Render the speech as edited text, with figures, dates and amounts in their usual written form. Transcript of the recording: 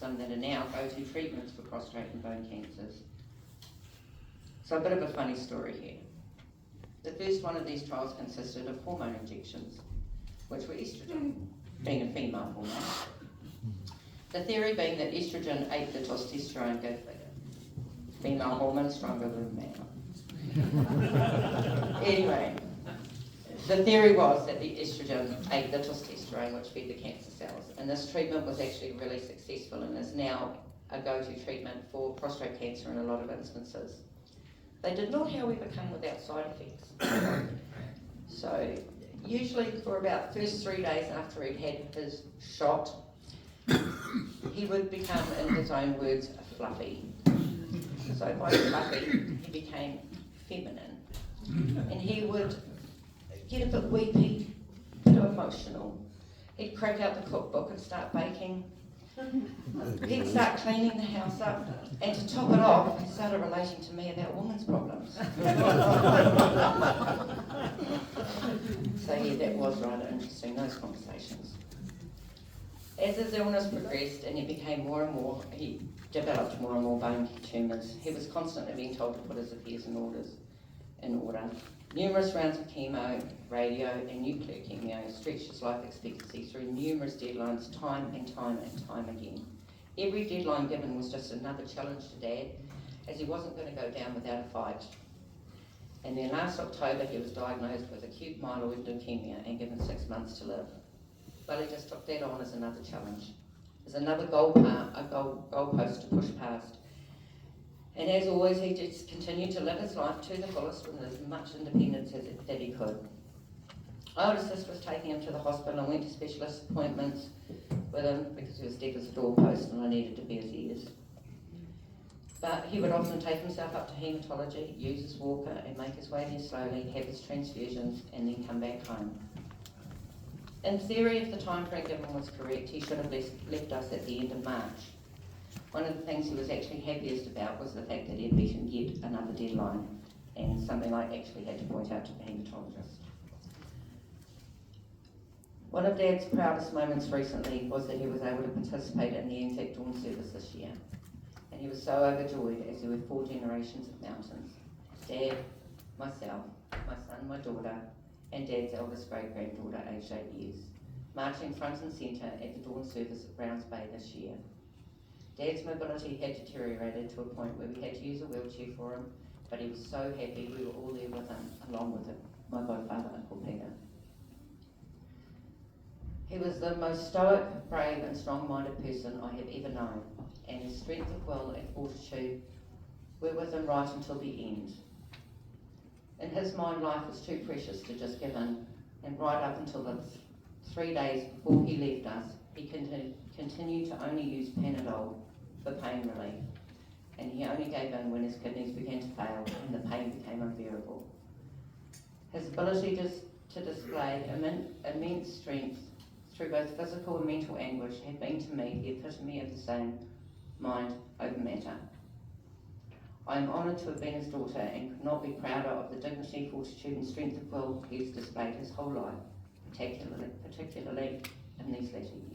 some that are now go-to treatments for prostate and bone cancers. So a bit of a funny story here. The first one of these trials consisted of hormone injections, which were estrogen, being a female hormone. The theory being that estrogen ate the testosterone, go figure. Female hormone stronger than male. Anyway, the theory was that the estrogen ate the testosterone, which fed the cancer cells, and this treatment was actually really successful and is now a go-to treatment for prostate cancer in a lot of instances. They did not, however, come without side effects. So, usually for about the first 3 days after he'd had his shot, he would become, in his own words, fluffy. So by fluffy, he became feminine. And he would get a bit weepy, a bit emotional. He'd crack out the cookbook and start baking. He'd start cleaning the house up, and to top it off, he started relating to me about women's problems. So yeah, that was rather interesting, those conversations. As his illness progressed and he became more and more, he developed more and more bone tumours. He was constantly being told to put his affairs in order. Numerous rounds of chemo, radio and nuclear chemo stretched his life expectancy through numerous deadlines time and time again. Every deadline given was just another challenge to Dad, as he wasn't going to go down without a fight. And then last October he was diagnosed with acute myeloid leukemia and given 6 months to live. Well, he just took that on as another challenge, as another goalpost to push past. And as always, he just continued to live his life to the fullest with as much independence that he could. My older sister was taking him to the hospital and went to specialist appointments with him because he was deaf as a doorpost and I needed to be his ears. But he would often take himself up to haematology, use his walker and make his way there slowly, have his transfusions and then come back home. In theory, if the time frame given was correct, he should have left us at the end of March. One of the things he was actually happiest about was the fact that he had beaten yet another deadline, and something I actually had to point out to the haematologist. One of Dad's proudest moments recently was that he was able to participate in the Anzac Dawn service this year. And he was so overjoyed as there were 4 generations of mountains. Dad, myself, my son, my daughter, and Dad's eldest great-granddaughter, aged 8 years, marching front and centre at the Dawn service at Browns Bay this year. Dad's mobility had deteriorated to a point where we had to use a wheelchair for him, but he was so happy we were all there with him, along with my godfather, Uncle Peter. He was the most stoic, brave and strong-minded person I have ever known, and his strength of will and fortitude were with him right until the end. In his mind, life was too precious to just give in, and right up until the 3 days before he left us, he continued to only use Panadol for pain relief, and he only gave in when his kidneys began to fail and the pain became unbearable. His ability to display immense strength through both physical and mental anguish had been to me the epitome of the saying, mind over matter. I am honoured to have been his daughter and could not be prouder of the dignity, fortitude and strength of will he has displayed his whole life, particularly in these latter years.